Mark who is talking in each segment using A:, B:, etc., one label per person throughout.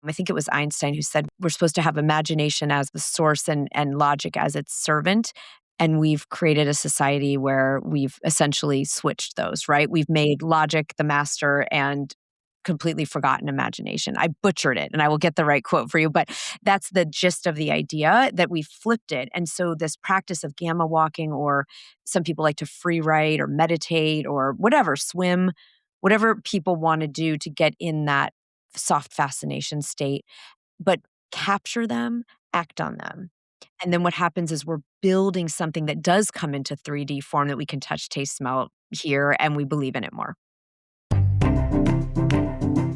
A: I think it was Einstein who said we're supposed to have imagination as the source and logic as its servant. And we've created a society where we've essentially switched those, right? We've made logic the master and completely forgotten imagination. I butchered it and I will get the right quote for you, but that's the gist of the idea that we flipped it. And so this practice of gamma walking, or some people like to free write or meditate or whatever, swim, whatever people want to do to get in that soft fascination state, but capture them, act on them. And then what happens is we're building something that does come into 3D form that we can touch, taste, smell, hear, and we believe in it more.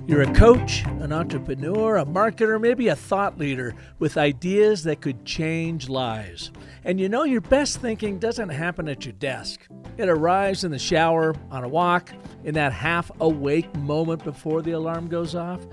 B: You're a coach, an entrepreneur, a marketer, maybe a thought leader with ideas that could change lives. And you know your best thinking doesn't happen at your desk. It arrives in the shower, on a walk, in that half-awake moment before the alarm goes off.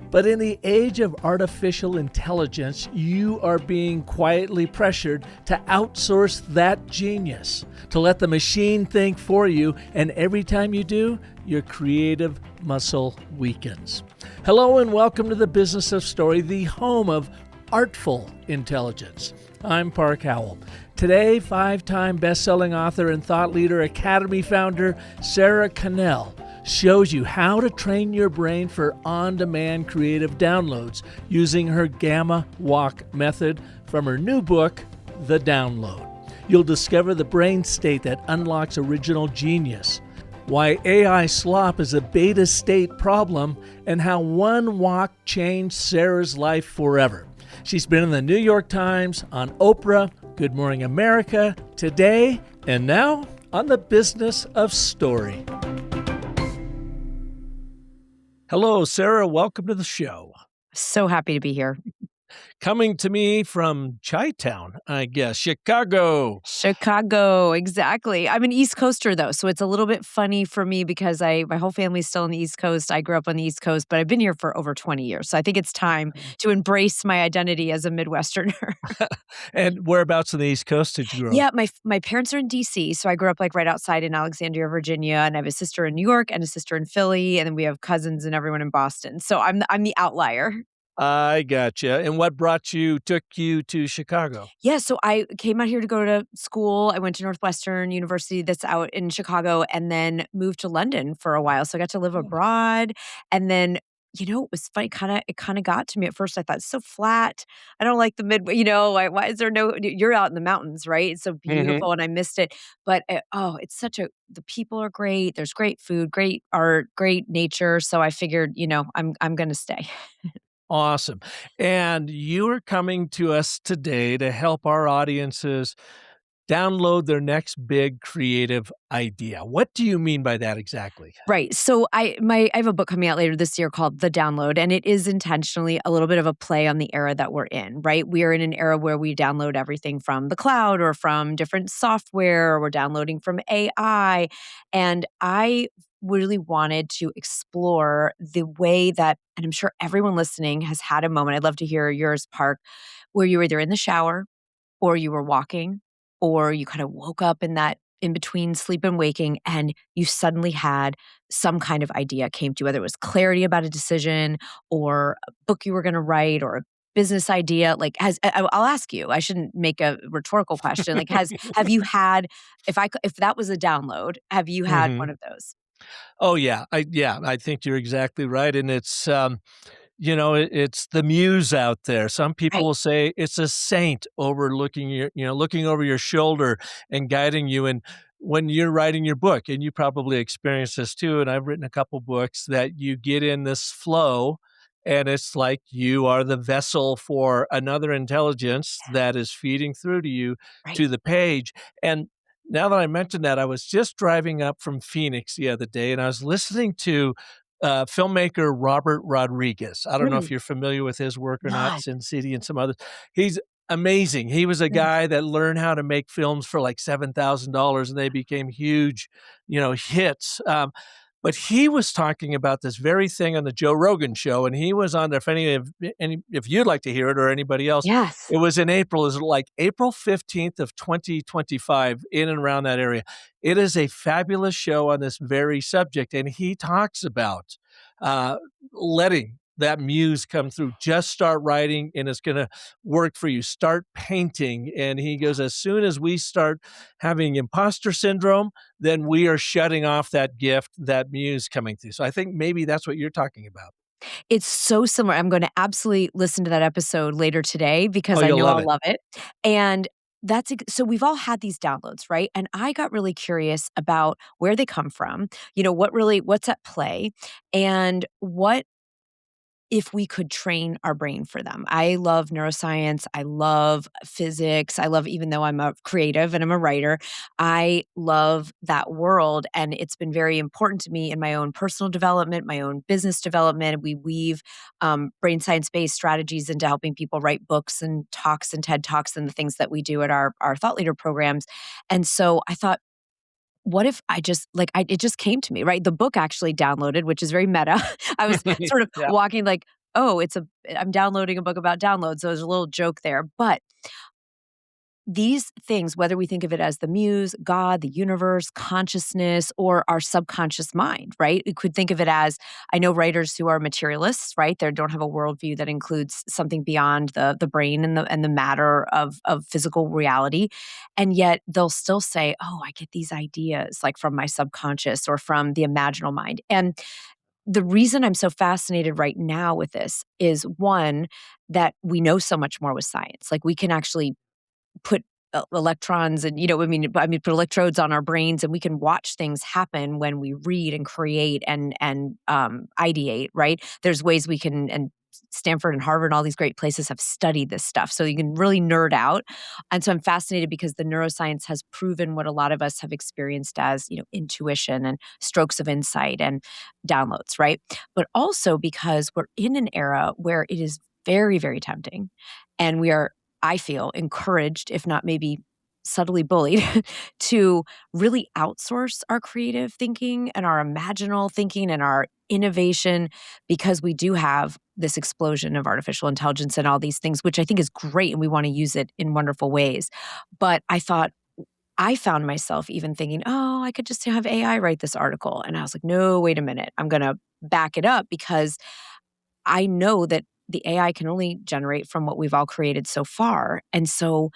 B: But in the age of artificial intelligence, you are being quietly pressured to outsource that genius, to let the machine think for you, and every time you do, your creative muscle weakens. Hello and welcome to the Business of Story, the home of artful intelligence. I'm Park Howell. Today, 5-time best-selling author and thought leader, Academy founder Sara Connell shows you how to train your brain for on-demand creative downloads using her Gamma Walk method from her new book, The Download. You'll discover the brain state that unlocks original genius, why AI slop is a beta state problem, and how one walk changed Sarah's life forever. She's been in the New York Times, on Oprah, Good Morning America, Today, and now on the Business of Story. Hello, Sara. Welcome to the show.
A: So happy to be here.
B: Coming to me from Chi-Town, I guess, Chicago.
A: Chicago, exactly. I'm an East Coaster, though, so it's a little bit funny for me because my whole family's still on the East Coast. I grew up on the East Coast, but I've been here for over 20 years. So I think it's time to embrace my identity as a Midwesterner.
B: And whereabouts on the East Coast did you grow up?
A: Yeah, my parents are in D.C., so I grew up like right outside in Alexandria, Virginia, and I have a sister in New York and a sister in Philly, and then we have cousins and everyone in Boston. So I'm the outlier.
B: I gotcha. And what took you to Chicago?
A: Yeah, so I came out here to go to school. I went to Northwestern University that's out in Chicago, and then moved to London for a while. So I got to live abroad. And then, it was funny, it kind of got to me at first. I thought, it's so flat. I don't like the why is there you're out in the mountains, right? It's so beautiful, and I missed it. But it's the people are great. There's great food, great art, great nature. So I figured, I'm going to stay.
B: Awesome. And you are coming to us today to help our audiences download their next big creative idea. What do you mean by that exactly?
A: Right. So I have a book coming out later this year called The Download, and it is intentionally a little bit of a play on the era that we're in, right? We are in an era where we download everything from the cloud or from different software, or we're downloading from AI. And I really wanted to explore the way that, and I'm sure everyone listening has had a moment, I'd love to hear yours, Park, where you were either in the shower or you were walking, or you kind of woke up in between sleep and waking, and you suddenly had some kind of idea came to you, whether it was clarity about a decision or a book you were going to write or a business idea. Like, I'll ask you, I shouldn't make a rhetorical question. Like, have you had, if that was a download, have you had one of those?
B: Oh, yeah. I think you're exactly right. And it's, it's the muse out there. Some people will say it's a saint overlooking looking over your shoulder and guiding you. And when you're writing your book, and you probably experience this too, and I've written a couple books, that you get in this flow, and it's like you are the vessel for another intelligence that is feeding through to you, to the page. And now that I mentioned that, I was just driving up from Phoenix the other day, and I was listening to filmmaker Robert Rodriguez. I don't know if you're familiar with his work or not, Sin City and some others. He's amazing. He was a guy that learned how to make films for like $7,000, and they became huge, hits. But he was talking about this very thing on the Joe Rogan show, and he was on there. If you'd like to hear it, or anybody else,
A: yes,
B: it was in April. It was like April 15th of 2025, in and around that area. It is a fabulous show on this very subject, and he talks about letting that muse come through. Just start writing and it's going to work for you. Start painting. And he goes, as soon as we start having imposter syndrome, then we are shutting off that gift, that muse coming through. So I think maybe that's what you're talking about.
A: It's so similar. I'm gonna absolutely listen to that episode later today
B: Oh,
A: because I
B: you'll
A: know
B: love
A: I'll
B: it.
A: love it, and so we've all had these downloads, right? And I got really curious about where they come from, what's at play, and what if we could train our brain for them. I love neuroscience. I love physics. I love, even though I'm a creative and I'm a writer, I love that world. And it's been very important to me in my own personal development, my own business development. We weave brain science based strategies into helping people write books and talks and TED Talks and the things that we do at our thought leader programs. And so I thought, what if I just it just came to me, right? The book actually downloaded, which is very meta. I was sort of
B: Yeah.
A: walking like, "Oh, I'm downloading a book about downloads." So there's a little joke there. But these things, whether we think of it as the muse, God, the universe, consciousness, or our subconscious mind, right? We could think of it as, I know writers who are materialists, right? They don't have a worldview that includes something beyond the brain and the matter of physical reality. And yet they'll still say, oh, I get these ideas like from my subconscious or from the imaginal mind. And the reason I'm so fascinated right now with this is one, that we know so much more with science. Like we can actually put electrons and put electrodes on our brains, and we can watch things happen when we read and create and ideate, right? There's ways we can, and Stanford and Harvard and all these great places have studied this stuff, so you can really nerd out. And so I'm fascinated because the neuroscience has proven what a lot of us have experienced as, intuition and strokes of insight and downloads, right? But also because we're in an era where it is very, very tempting, and we are, I feel, encouraged, if not maybe subtly bullied, to really outsource our creative thinking and our imaginal thinking and our innovation, because we do have this explosion of artificial intelligence and all these things, which I think is great. And we want to use it in wonderful ways. But I found myself even thinking, oh, I could just have AI write this article. And I was like, no, wait a minute. I'm going to back it up, because I know that the AI can only generate from what we've all created so far. And so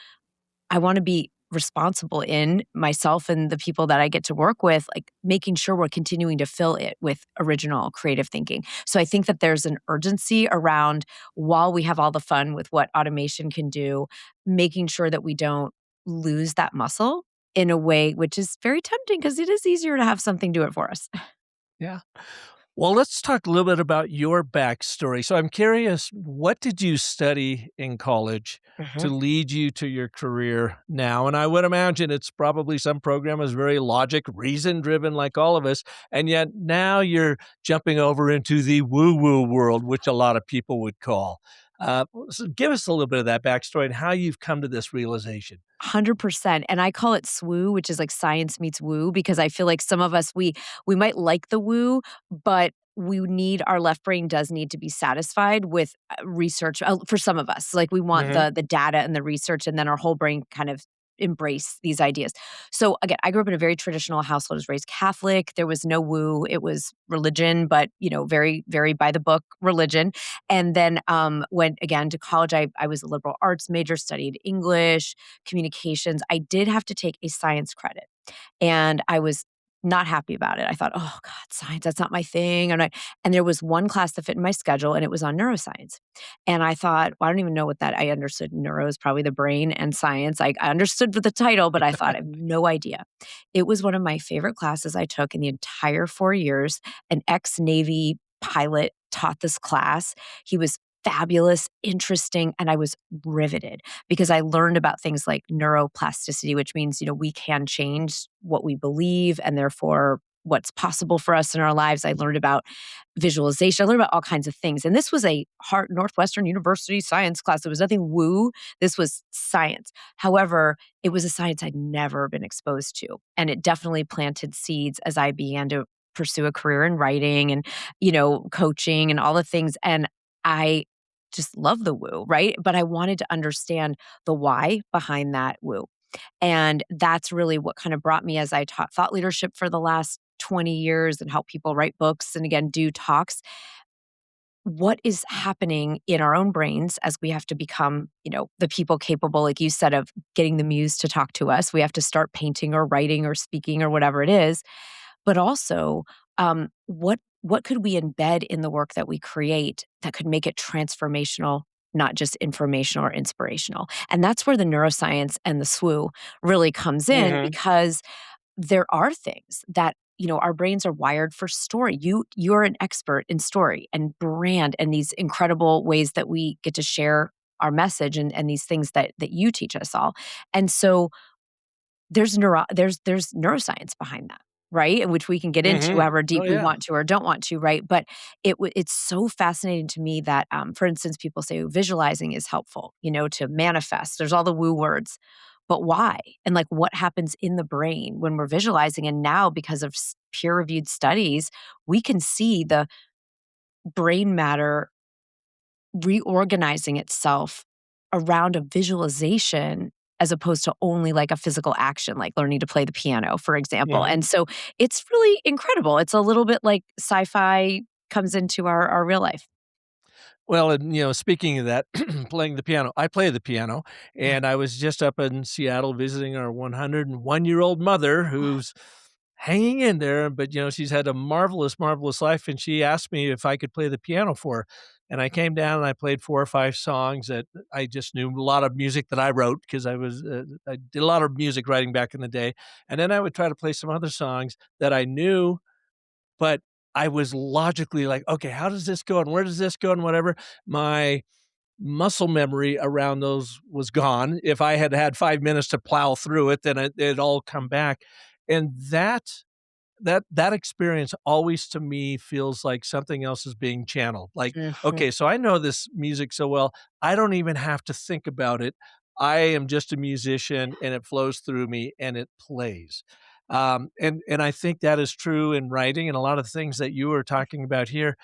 A: I want to be responsible in myself and the people that I get to work with, like making sure we're continuing to fill it with original creative thinking. So I think that there's an urgency around, while we have all the fun with what automation can do, making sure that we don't lose that muscle in a way which is very tempting, because it is easier to have something do it for us.
B: Yeah. Well, let's talk a little bit about your backstory. So I'm curious, what did you study in college to
A: Mhm.
B: lead you to your career now? And I would imagine it's probably some program is very logic, reason driven like all of us. And yet now you're jumping over into the woo-woo world, which a lot of people would call. So give us a little bit of that backstory and how you've come to this realization.
A: 100%. And I call it SWOO, which is like science meets woo, because I feel like some of us, we might like the woo, but our left brain does need to be satisfied with research for some of us. Like we want
B: Hmm.
A: the data and the research, and then our whole brain kind of embrace these ideas. So again, I grew up in a very traditional household. I was raised Catholic. There was no woo. It was religion, but very, very by the book religion. And then went again to college. I was a liberal arts major, studied English, communications. I did have to take a science credit, and I was not happy about it. I thought, "Oh god, science, that's not my thing." And there was one class that fit in my schedule, and it was on neuroscience. And I thought, well, I don't even know what that, I understood neuro is probably the brain, and science, I understood with the title, but I thought, I have no idea. It was one of my favorite classes I took in the entire 4 years. An ex-Navy pilot taught this class. He was fabulous, interesting, and I was riveted, because I learned about things like neuroplasticity, which means, we can change what we believe and therefore what's possible for us in our lives. I learned about visualization. I learned about all kinds of things. And this was a Northwestern University science class. There was nothing woo. This was science. However, it was a science I'd never been exposed to. And it definitely planted seeds as I began to pursue a career in writing and, coaching and all the things. And I just love the woo, right? But I wanted to understand the why behind that woo. And that's really what kind of brought me, as I taught thought leadership for the last 20 years and help people write books and again do talks. what is happening in our own brains as we have to become, the people capable, like you said, of getting the muse to talk to us. We have to start painting or writing or speaking or whatever it is. But also, what could we embed in the work that we create that could make it transformational, not just informational or inspirational? And that's where the neuroscience and the SWOO really comes in,
B: Mhm.
A: because there are things that, our brains are wired for story. You're an expert in story and brand and these incredible ways that we get to share our message, and these things that you teach us all. And so there's neuroscience behind that, right? And which we can get into
B: Mhm.
A: however
B: Oh,
A: deep we
B: yeah.
A: want to or don't want to, right? But it's so fascinating to me that, for instance, people say visualizing is helpful, to manifest. There's all the woo words, but why? And like, what happens in the brain when we're visualizing? And now, because of peer-reviewed studies, we can see the brain matter reorganizing itself around a visualization, as opposed to only like a physical action, like learning to play the piano, for example.
B: Mhm.
A: And so it's really incredible. It's a little bit like sci-fi comes into our real life.
B: Well, and, speaking of that, playing the piano, I play the piano,
A: Yeah.
B: and I was just up in Seattle visiting our 101-year-old mother who's hanging in there, but, she's had a marvelous, marvelous life, and she asked me if I could play the piano for her, and I came down and I played 4 or 5 songs that I just knew, a lot of music that I wrote because I did a lot of music writing back in the day, and then I would try to play some other songs that I knew, but I was logically like, "Okay, how does this go and where does this go and whatever." My muscle memory around those was gone. If I had had 5 minutes to plow through it, then it'd all come back, and that experience always to me feels like something else is being channeled. Like,
A: Mhm.
B: okay, so I know this music so well, I don't even have to think about it. I am just a musician and it flows through me and it plays. And I think that is true in writing and a lot of things that you are talking about here.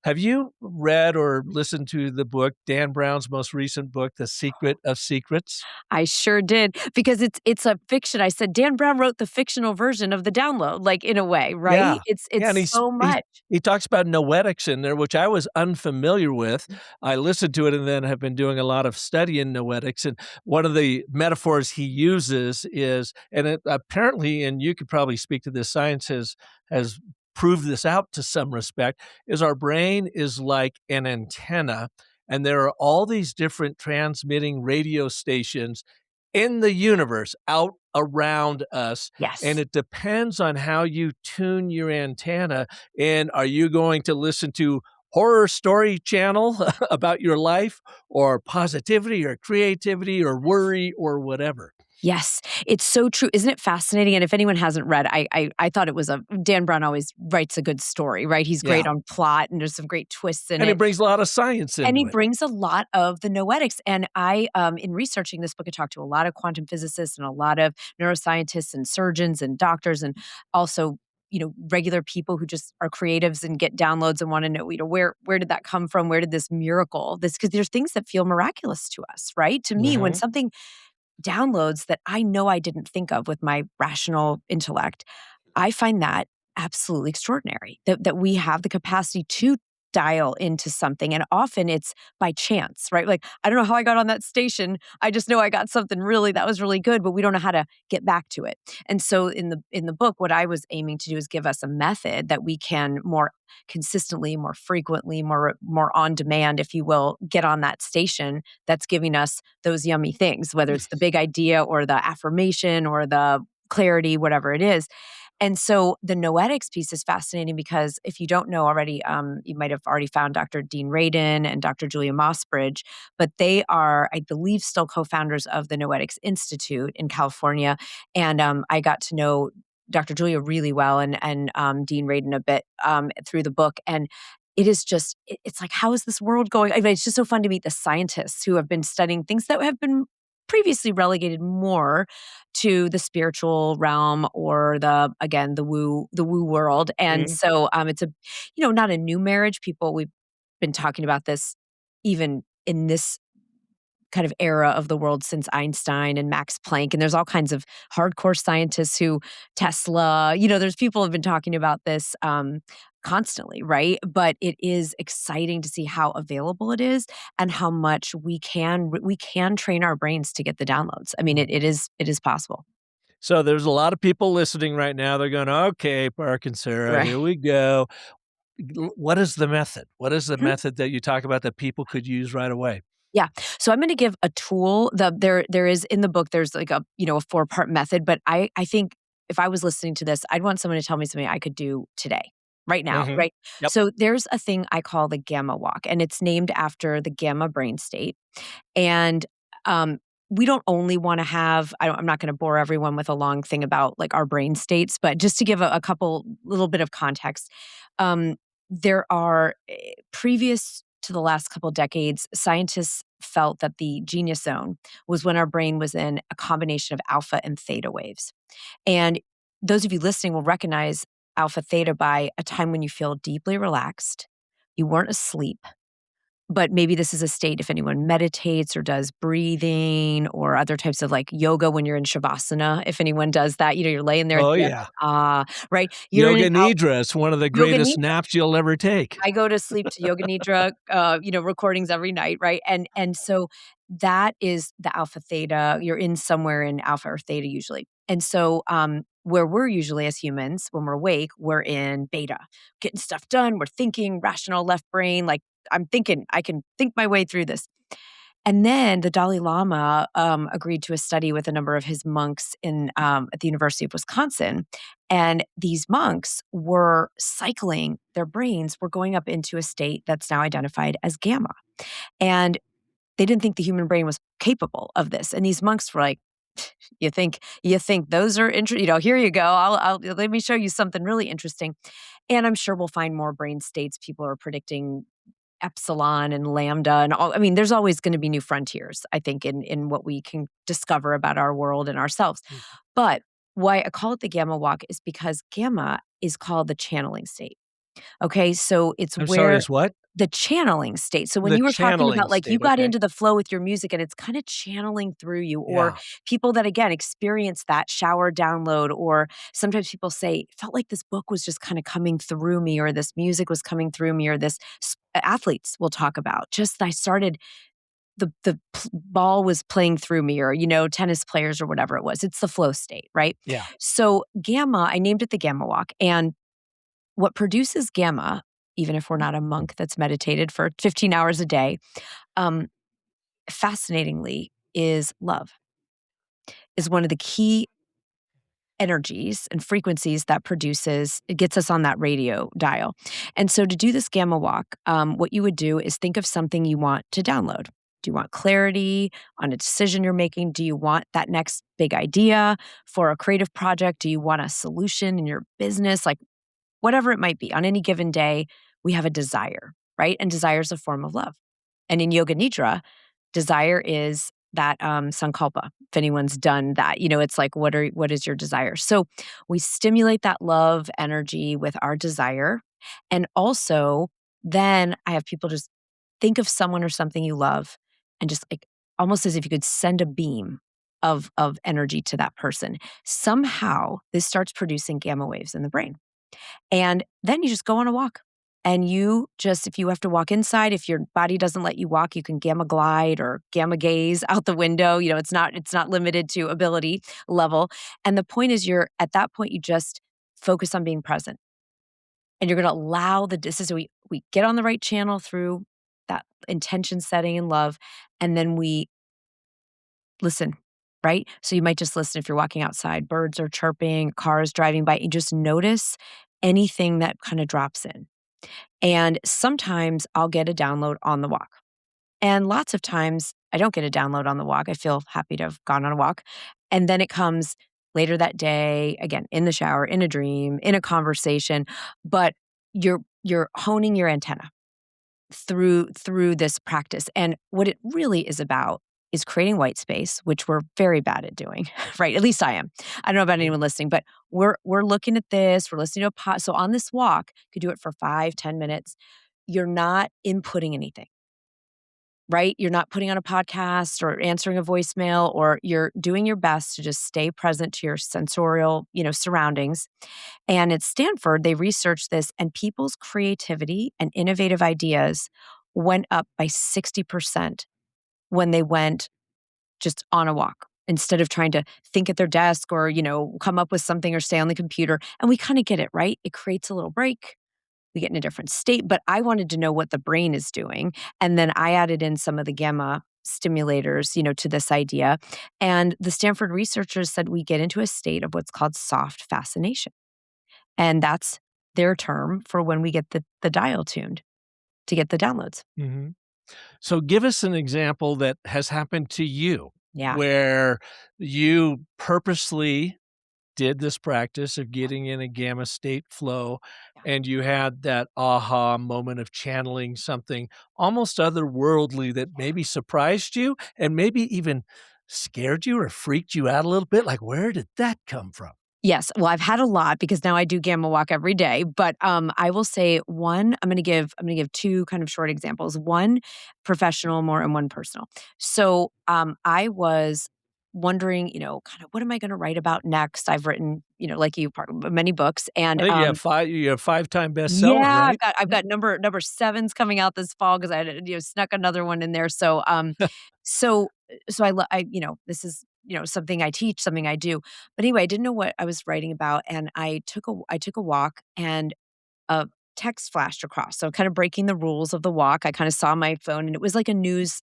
B: Have you read or listened to the book, Dan Brown's most recent book, The Secret of Secrets?
A: I sure did, because it's a fiction. I said Dan Brown wrote the fictional version of the download, like, in a way,
B: Yeah.
A: right?
B: Yeah, and
A: It's so much.
B: he talks about noetics in there, which I was unfamiliar with. I listened to it and then have been doing a lot of study in noetics, and one of the metaphors he uses is and it apparently, and you could probably speak to this, science has proved this out to some respect, is our brain is like an antenna, and there are all these different transmitting radio stations in the universe out around us, and
A: Yes.
B: it depends on how you tune your antenna. And are you going to listen to horror story channel about your life or positivity or creativity or worry or whatever?
A: Yes, it's so true. Isn't it fascinating? And if anyone hasn't read, I thought it was a Dan Brown always writes a good story, right? He's great
B: Yeah.
A: on plot, and there's some great twists in
B: And it
A: it.
B: brings a lot of science
A: And he
B: into it.
A: brings a lot of the noetics. And in researching this book, I talked to a lot of quantum physicists and a lot of neuroscientists and surgeons and doctors, and also, regular people who just are creatives and get downloads and want to know, where did that come from? Where did this miracle, because there's things that feel miraculous to us, right? To me, when
B: Mhm.
A: something downloads that I know I didn't think of with my rational intellect, I find that absolutely extraordinary that we have the capacity to dial into something. And often it's by chance, right? Like, I don't know how I got on that station. I just know I got something that was really good, but we don't know how to get back to it. And so in the book, what I was aiming to do is give us a method that we can more consistently, more frequently, more on demand, if you will, get on that station that's giving us those yummy things, whether it's the big idea or the affirmation or the clarity, whatever it is. And so the noetics piece is fascinating, because if you don't know already, you might have already found Dr. Dean Radin and Dr. Julia Mossbridge, but they are, I believe, still co-founders of the Noetics Institute in California. And I got to know Dr. Julia really well, and Dean Radin a bit through the book. And it is just, it's like, how is this world going? I mean, it's just so fun to meet the scientists who have been studying things that have been previously relegated more to the spiritual realm, or the woo world. And
B: Mhm.
A: so it's not a new marriage. We've been talking about this even in this kind of era of the world since Einstein and Max Planck, and there's all kinds of hardcore scientists who Tesla, there's people who have been talking about this, constantly, right? But it is exciting to see how available it is and how much we can train our brains to get the downloads. I mean, it is possible.
B: So there's a lot of people listening right now. They're going, okay, Park and Sarah,
A: Right.
B: here we go. What is the method? What is the method that you talk about that people could use right away?
A: Yeah. So I'm gonna give a tool. There is in the book, there's like a 4-part method, but I think if I was listening to this, I'd want someone to tell me something I could do today, right now,
B: Mhm.
A: right?
B: Yep.
A: So there's a thing I call the gamma walk, and it's named after the gamma brain state. And, we don't only wanna have I'm not gonna bore everyone with a long thing about, like, our brain states, but just to give a couple little bit of context, um, there are, previous to the last couple decades, scientists felt that the genius zone was when our brain was in a combination of alpha and theta waves. And those of you listening will recognize alpha theta by a time when you feel deeply relaxed, you weren't asleep, but maybe this is a state if anyone meditates or does breathing or other types of like yoga when you're in shavasana, if anyone does that, you're laying there at
B: Oh,
A: the end,
B: yeah.
A: right? You're in an
B: Yoga Nidra is one of the
A: yoga
B: greatest naps you'll ever take.
A: I go to sleep to yoga nidra, recordings every night, right? And so that is the alpha theta. You're in somewhere in alpha or theta usually. And so where we're usually as humans, when we're awake, we're in beta, getting stuff done. We're thinking, rational left brain, like I'm thinking, I can think my way through this. And then the Dalai Lama agreed to a study with a number of his monks at the University of Wisconsin. And these monks were cycling, their brains were going up into a state that's now identified as gamma. And they didn't think the human brain was capable of this. And these monks were like, you think those are interesting? Here you go. I'll let me show you something really interesting. And I'm sure we'll find more brain states. People are predicting epsilon and lambda and all. I mean, there's always going to be new frontiers, I think, in what we can discover about our world and ourselves.
B: Mm.
A: But why I call it the gamma walk is because gamma is called the channeling state. Okay, so it's
B: I'm sorry,
A: where
B: is what?
A: the channeling state. So when
B: The
A: you were talking
B: channeling
A: about like you
B: state,
A: got
B: okay.
A: into the flow with your music and it's kind of channeling through you, or
B: Yeah.
A: people that again experience that shower download, or sometimes people say, "It felt like this book was just kind of coming through me, or this music was coming through me, or this athletes will talk about. Just I started ball was playing through me, or tennis players or whatever it was. It's the flow state, right?
B: Yeah.
A: So gamma, I named it the gamma walk. And what produces gamma, even if we're not a monk that's meditated for 15 hours a day, um, fascinatingly, is love, is one of the key energies and frequencies that it gets us on that radio dial. And so to do this gamma walk, what you would do is think of something you want to download. Do you want clarity on a decision you're making? Do you want that next big idea for a creative project? Do you want a solution in your business? Like whatever it might be, on any given day, we have a desire, right? And desire is a form of love. And in Yoga Nidra, desire is that sankalpa. If anyone's done that, it's like, what is your desire? So we stimulate that love energy with our desire. And also, then I have people just think of someone or something you love and just like almost as if you could send a beam of energy to that person. Somehow this starts producing gamma waves in the brain. And then you just go on a walk. And if you have to walk inside, if your body doesn't let you walk, you can gamma glide or gamma gaze out the window. It's not limited to ability level. And the point is at that point, you just focus on being present. And you're going to allow this is we get on the right channel through that intention setting and love. And then we listen, right? So you might just listen if you're walking outside, birds are chirping, cars driving by. You just notice anything that kind of drops in. And sometimes I'll get a download on the walk. And lots of times I don't get a download on the walk. I feel happy to have gone on a walk. And then it comes later that day, again, in the shower, in a dream, in a conversation. But you're honing your antenna through this practice. And what it really is about is creating white space, which we're very bad at doing, right? At least I am. I don't know about anyone listening, but we're looking at this, we're listening to a pot. So on this walk, you could do it for 5, 10 minutes. You're not inputting anything. right? You're not putting on a podcast or answering a voicemail, or you're doing your best to just stay present to your sensorial, surroundings. And at Stanford, they researched this, and people's creativity and innovative ideas went up by 60% when they went just on a walk instead of trying to think at their desk or, come up with something or stay on the computer. And we kind of get it, right? It creates a little break. We get in a different state, but I wanted to know what the brain is doing. And then I added in some of the gamma stimulators, to this idea. And the Stanford researchers said we get into a state of what's called soft fascination. And that's their term for when we get the dial tuned to get the downloads.
B: Hmm. So give us an example that has happened to you
A: Yeah.
B: where you purposely did this practice of getting in a gamma state flow,
A: Yeah.
B: and you had that aha moment of channeling something almost otherworldly that maybe surprised you and maybe even scared you or freaked you out a little bit. Like, where did that come from?
A: Yes. Well, I've had a lot because now I do gamma walk every day. But I will say one. I'm going to give two kind of short examples. One professional, more, and one personal. So I was wondering, kind of what am I going to write about next? I've written, like you, many books, and
B: I think you have 5-time bestseller,
A: yeah,
B: right?
A: I've
B: Yeah.
A: got number 7's coming out this fall because I had, snuck another one in there. So this is, something I teach, something I do. But anyway, I didn't know what I was writing about, and I took a walk, and a text flashed across. So kind of breaking the rules of the walk. I kind of saw my phone, and it was like a news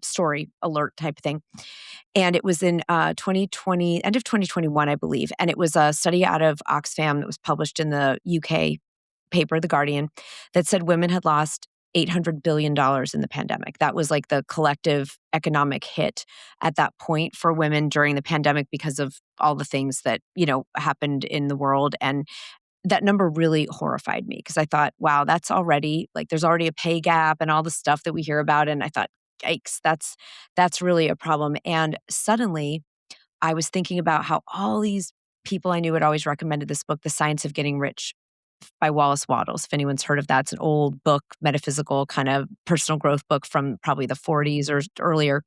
A: story alert type thing. And it was in 2020, end of 2021, I believe. And it was a study out of Oxfam that was published in the UK paper, The Guardian, that said women had lost $800 billion in the pandemic. That was like the collective economic hit at that point for women during the pandemic because of all the things that, happened in the world. And that number really horrified me because I thought, wow, that's already like there's already a pay gap and all the stuff that we hear about. And I thought, yikes, that's really a problem. And suddenly I was thinking about how all these people I knew had always recommended this book, The Science of Getting Rich by Wallace Wattles. If anyone's heard of that, it's an old book, metaphysical kind of personal growth book from probably the 40s or earlier.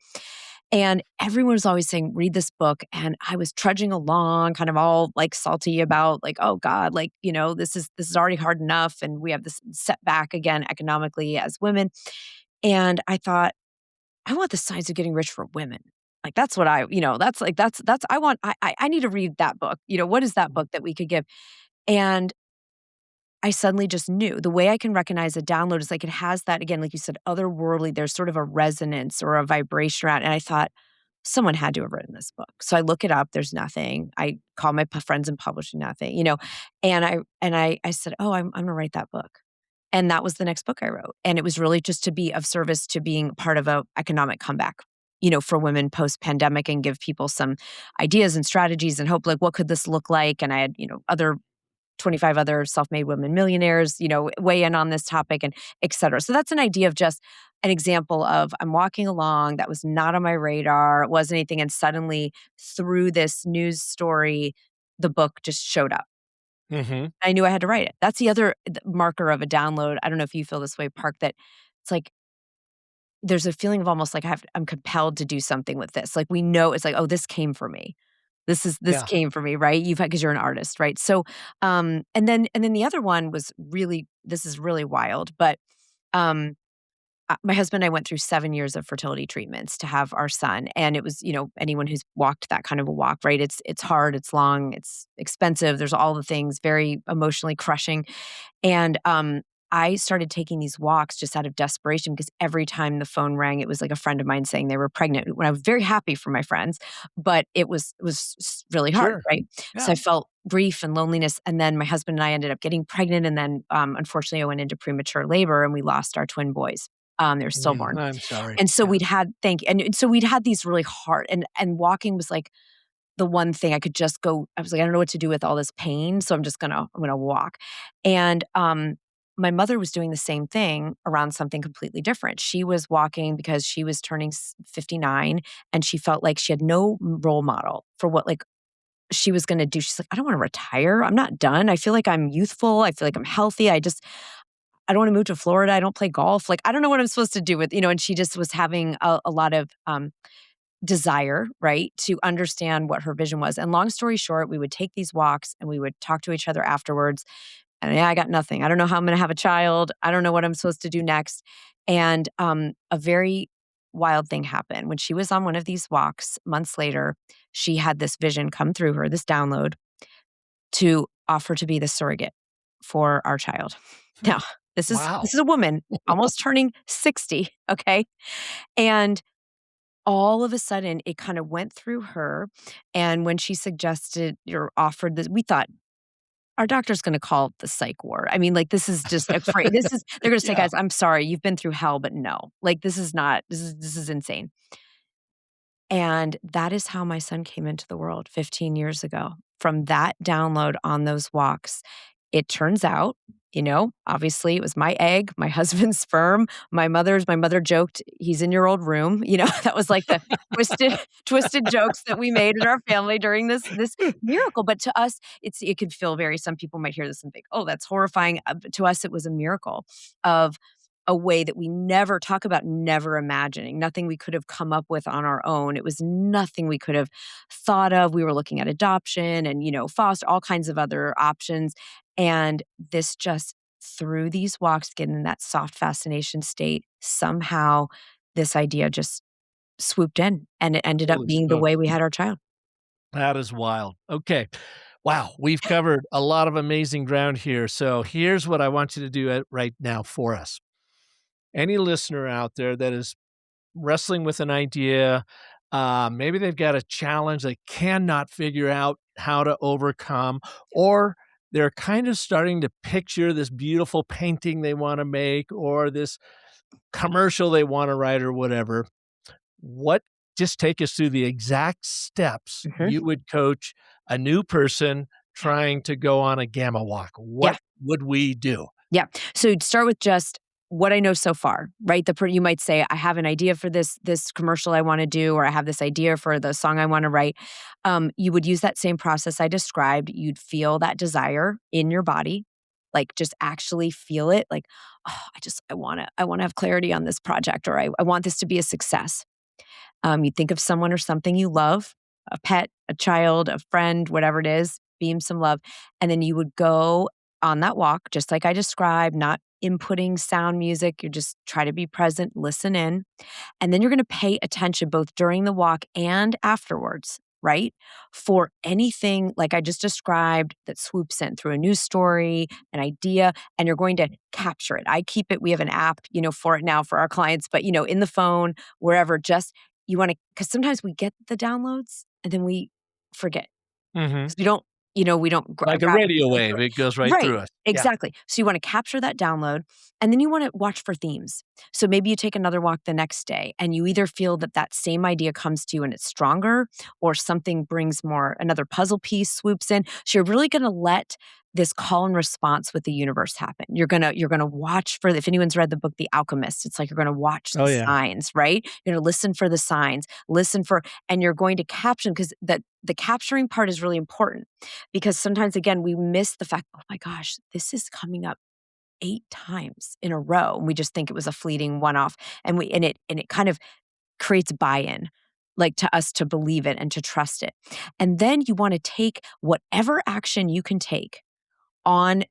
A: And everyone was always saying, read this book. And I was trudging along, kind of all like salty about like, oh God, like, this is already hard enough. And we have this setback again economically as women. And I thought, I want the science of getting rich for women. Like that's what that's I want I need to read that book. What is that book that we could give? And I suddenly just knew the way I can recognize a download is like it has that, again, like you said, otherworldly. There's sort of a resonance or a vibration around it. And I thought, someone had to have written this book. So I look it up. There's nothing. I call my friends in publishing, nothing, and I said, oh, I'm going to write that book. And that was the next book I wrote. And it was really just to be of service to being part of a economic comeback, for women post pandemic and give people some ideas and strategies and hope, like, what could this look like? And I had, other 25 other self-made women millionaires, weigh in on this topic and et cetera. So that's an idea of just an example of I'm walking along that was not on my radar. It wasn't anything. And suddenly through this news story, the book just showed up.
B: Hmm.
A: I knew I had to write it. That's the other marker of a download. I don't know if you feel this way, Park, that it's like there's a feeling of almost like I'm compelled to do something with this. Like we know it's like, oh, this came for me. This
B: Yeah.
A: came for me, right? You've had because you're an artist, right? So, and then the other one was really this is really wild, but um, my husband and I went through 7 years of fertility treatments to have our son, and it was anyone who's walked that kind of a walk, right? It's hard, it's long, it's expensive. There's all the things, very emotionally crushing, and I started taking these walks just out of desperation because every time the phone rang, it was like a friend of mine saying they were pregnant. When I was very happy for my friends, but it was really hard,
B: Sure.
A: right? So
B: Yeah.
A: I felt grief and loneliness, and then my husband and I ended up getting pregnant, and then unfortunately I went into premature labor, and we lost our twin boys. They were stillborn,
B: I'm sorry.
A: and so
B: Yeah.
A: we'd had thank you, and so we'd had these really hard, and walking was like the one thing I could just go. I was like, I don't know what to do with all this pain, so I'm gonna walk. And my mother was doing the same thing around something completely different. She was walking because she was turning 59, and she felt like she had no role model for what like she was gonna do. She's like, I don't want to retire. I'm not done. I feel like I'm youthful. I feel like I'm healthy. I don't want to move to Florida. I don't play golf. Like, I don't know what I'm supposed to do with, and she just was having a lot of desire, right, to understand what her vision was. And long story short, we would take these walks and we would talk to each other afterwards. And yeah, I got nothing. I don't know how I'm going to have a child. I don't know what I'm supposed to do next. And a very wild thing happened. When she was on one of these walks months later, she had this vision come through her, this download to offer to be the surrogate for our child. Now,
B: Wow.
A: this is a woman almost turning 60, okay? And all of a sudden, it kind of went through her, and when she suggested or offered this, we thought, "Our doctor's gonna call the psych ward." I mean, like, this is just a cra this is they're gonna say,
B: Yeah.
A: "Guys, I'm sorry, you've been through hell, but no." Like, this is not this is insane. And that is how my son came into the world 15 years ago. From that download on those walks, it turns out, obviously it was my egg, my husband's sperm, my mother joked, "He's in your old room." That was like the twisted twisted jokes that we made in our family during this miracle. But to us, it could feel very, some people might hear this and think, "Oh, that's horrifying." But to us, it was a miracle of a way that we never talk about, never imagining, nothing we could have come up with on our own. It was nothing we could have thought of. We were looking at adoption and, foster, all kinds of other options. And this just, through these walks, getting in that soft fascination state, somehow this idea just swooped in and it ended up
B: Holy
A: being the way
B: smokes.
A: we had our child.
B: That is wild. Okay. Wow. We've covered a lot of amazing ground here. So here's what I want you to do right now for us. Any listener out there that is wrestling with an idea, maybe they've got a challenge they cannot figure out how to overcome, or they're kind of starting to picture this beautiful painting they want to make or this commercial they want to write or whatever. What Just take us through the exact steps
A: Mhm.
B: you would coach a new person trying to go on a gamma walk.
A: Yeah.
B: What would we do?
A: Yeah. So you'd start with just what I know so far, right? You might say, I have an idea for this commercial I want to do, or I have this idea for the song I want to write. You would use that same process I described. You'd feel that desire in your body, like just actually feel it. Like, oh, I want to have clarity on this project, or I want this to be a success. You think of someone or something you love, a pet, a child, a friend, whatever it is, beam some love. And then you would go on that walk, just like I described, not inputting sound music. You just try to be present, listen in. And then you're going to pay attention both during the walk and afterwards, right? For anything like I just described that swoops in through a news story, an idea, and you're going to capture it. I keep it, we have an app, for it now for our clients, but in the phone, wherever, just you want to, because sometimes we get the downloads and then we forget
B: Mhm.
A: because we don't
B: Like a
A: grab it and
B: radio
A: go through
B: wave,
A: it.
B: it goes right
A: Right,
B: through us. Yeah.
A: exactly. So you wanna capture that download, and then you wanna watch for themes. So maybe you take another walk the next day, and you either feel that that same idea comes to you and it's stronger, or something brings more, another puzzle piece swoops in. So you're really gonna let this call and response with the universe happen. You're gonna watch for, if anyone's read the book The Alchemist, it's like you're gonna watch
B: Oh,
A: the
B: yeah.
A: signs, right? You're gonna listen for the signs, listen for, and you're going to caption, because the capturing part is really important, because sometimes, again, we miss the fact, "Oh my gosh, this is coming up 8 times in a row," and we just think it was a fleeting one-off, and it kind of creates buy-in, like, to us to believe it and to trust it. And then you wanna take whatever action you can take on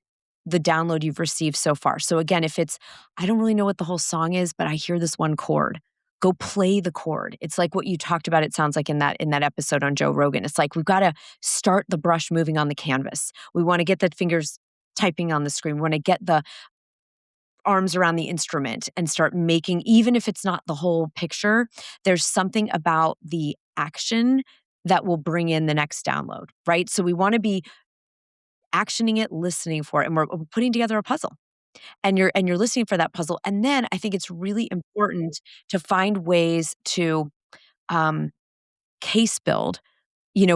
A: the download you've received so far. So again, if it's, I don't really know what the whole song is, but I hear this one chord, go play the chord. It's like what you talked about, it sounds like in that episode on Joe Rogan. It's like we've got to start the brush moving on the canvas. We want to get the fingers typing on the screen. We want to get the arms around the instrument and start making, even if it's not the whole picture, there's something about the action that will bring in the next download, right? So we want to be actioning it, listening for it, and we're putting together a puzzle. And you're listening for that puzzle. And then I think it's really important to find ways to um, case build,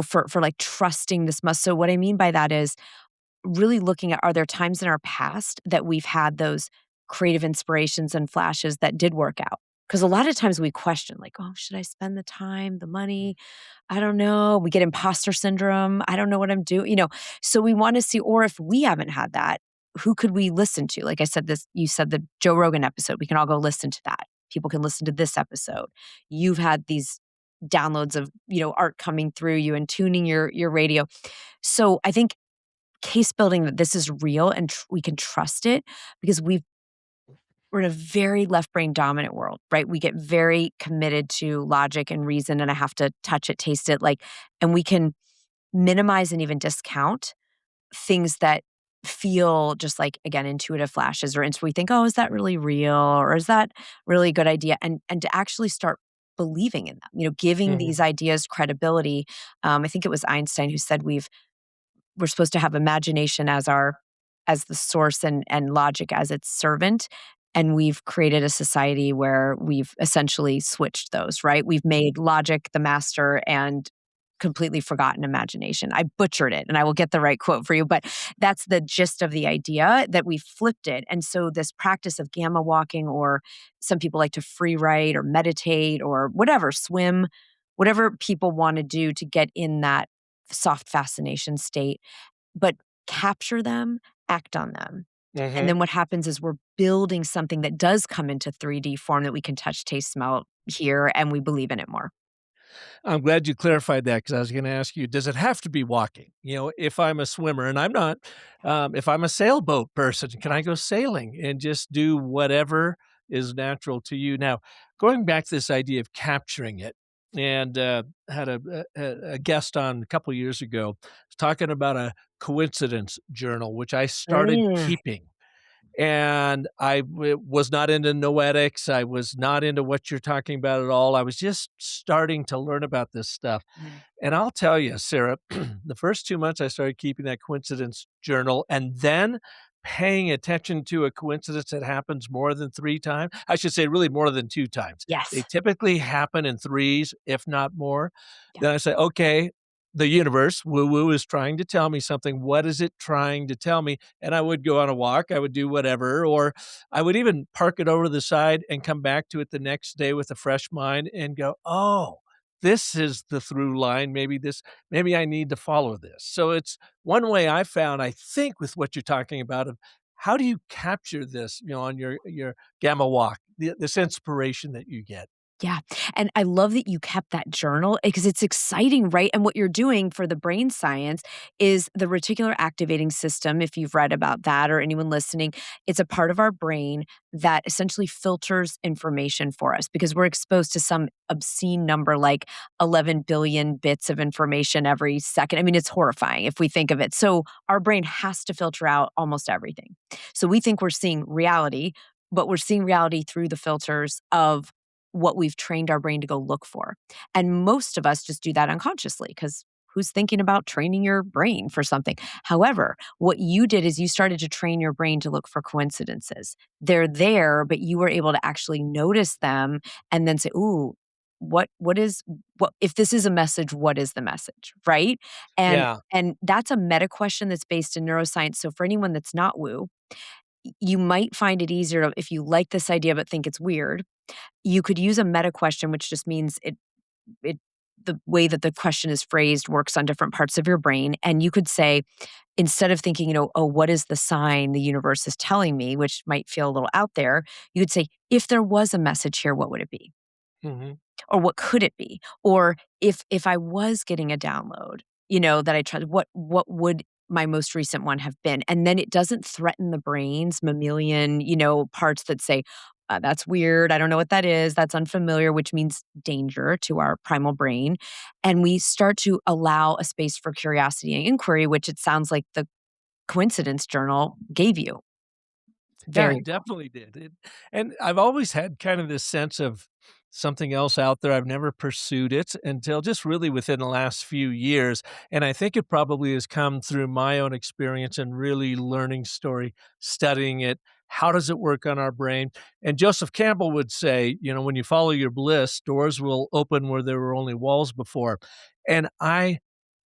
A: for like trusting this must. So what I mean by that is really looking at, are there times in our past that we've had those creative inspirations and flashes that did work out? Because a lot of times we question, like, oh, should I spend the time, the money? I don't know. We get imposter syndrome. I don't know what I'm doing. So we want to see, or if we haven't had that, who could we listen to? Like I said, you said the Joe Rogan episode. We can all go listen to that. People can listen to this episode. You've had these downloads of, art coming through you and tuning your radio. So I think case building that this is real and we can trust it because we're in a very left brain dominant world, right? We get very committed to logic and reason, and I have to touch it, taste it, and we can minimize and even discount things that feel just like, again, intuitive flashes, or we think, oh, is that really real, or is that really a good idea? And to actually start believing in them, giving
B: Mhm.
A: these ideas credibility. I think it was Einstein who said we're supposed to have imagination as the source, and logic as its servant. And we've created a society where we've essentially switched those, right? We've made logic the master and completely forgotten imagination. I butchered it and I will get the right quote for you, but that's the gist of the idea, that we flipped it. And so this practice of gamma walking, or some people like to free write or meditate or whatever, swim, whatever people want to do to get in that soft fascination state, but capture them, act on them. And
B: Mhm.
A: then what happens is we're building something that does come into 3D form that we can touch, taste, smell, hear, and we believe in it more.
B: I'm glad you clarified that, because I was gonna ask you, does it have to be walking? If I'm a swimmer, and I'm not, if I'm a sailboat person, can I go sailing and just do whatever is natural to you? Now, going back to this idea of capturing it, and, had a guest on a couple years ago, talking about a coincidence journal, which I started
A: Mm.
B: keeping. And was not into noetics, I was not into what you're talking about at all, I was just starting to learn about this stuff.
A: Mm.
B: And I'll tell you, Sarah, the first 2 months I started keeping that coincidence journal, and then paying attention to a coincidence that happens more than 3 times, I should say really more than 2 times. They
A: Yes.
B: typically happen in threes, if not more.
A: Yeah.
B: Then I say, "Okay, the universe, woo-woo, is trying to tell me something. What is it trying to tell me?" And I would go on a walk, I would do whatever, or I would even park it over to the side and come back to it the next day with a fresh mind and go, "Oh, this is the through line. Maybe I need to follow this." So it's one way I found, I think, with what you're talking about, of how do you capture this, on your gamma walk, this inspiration that you get?
A: Yeah, and I love that you kept that journal because it's exciting, right? And what you're doing for the brain science is the reticular activating system. If you've read about that, or anyone listening, it's a part of our brain that essentially filters information for us because we're exposed to some obscene number like 11 billion bits of information every second. I mean, it's horrifying if we think of it. So our brain has to filter out almost everything. So we think we're seeing reality, but we're seeing reality through the filters of what we've trained our brain to go look for. And most of us just do that unconsciously because who's thinking about training your brain for something? However, what you did is you started to train your brain to look for coincidences. They're there, but you were able to actually notice them and then say, "Ooh, what if this is a message, what is the message?" Right? And
B: Yeah.
A: and that's a meta question that's based in neuroscience. So for anyone that's not woo, you might find it easier if you like this idea but think it's weird, you could use a meta question, which just means it the way that the question is phrased works on different parts of your brain. And you could say, instead of thinking, oh, what is the sign the universe is telling me, which might feel a little out there, you could say, if there was a message here, what would it be?
B: Mhm.
A: Or what could it be? Or if I was getting a download, that I tried, what would my most recent one have been? And then it doesn't threaten the brain's mammalian, parts that say, that's weird. I don't know what that is. That's unfamiliar, which means danger to our primal brain. And we start to allow a space for curiosity and inquiry, which it sounds like the coincidence journal gave you. It's
B: Yeah,
A: very
B: it
A: cool.
B: definitely did. And I've always had kind of this sense of something else out there. I've never pursued it until just really within the last few years. And I think it probably has come through my own experience and really learning story, studying it. How does it work on our brain? And Joseph Campbell would say, when you follow your bliss, doors will open where there were only walls before. And I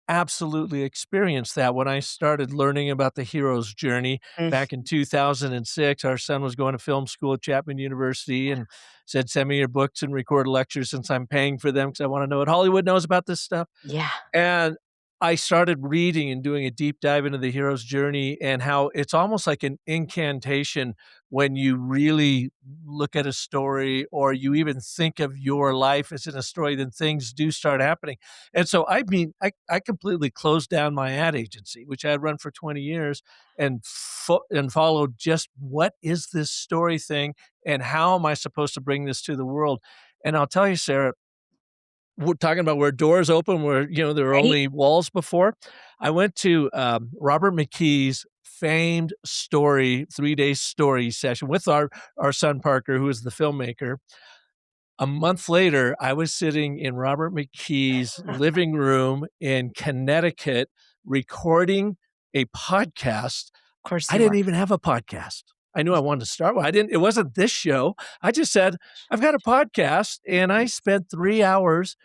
B: absolutely experienced that when I started learning about the hero's journey
A: Mm,
B: back in 2006. Our son was going to film school at Chapman University and said, "Send me your books and record lectures since I'm paying for them because I want to know what Hollywood knows about this stuff."
A: yeah.
B: And I started reading and doing a deep dive into the hero's journey and how it's almost like an incantation when you really look at a story or you even think of your life as in a story, then things do start happening. And so, I mean, I completely closed down my ad agency, which I had run for 20 years, and and followed just what is this story thing and how am I supposed to bring this to the world? And I'll tell you, Sarah, we're talking about where doors open, where, there were
A: Right?
B: only walls before. I went to Robert McKee's famed story, 3-day story session with our son Parker, who is the filmmaker. A month later, I was sitting in Robert McKee's living room in Connecticut recording a podcast.
A: Of course
B: I
A: you
B: didn't
A: were.
B: even have a podcast. I knew I wanted to start one. It wasn't this show. I just said, I've got a podcast. And I spent 3 hours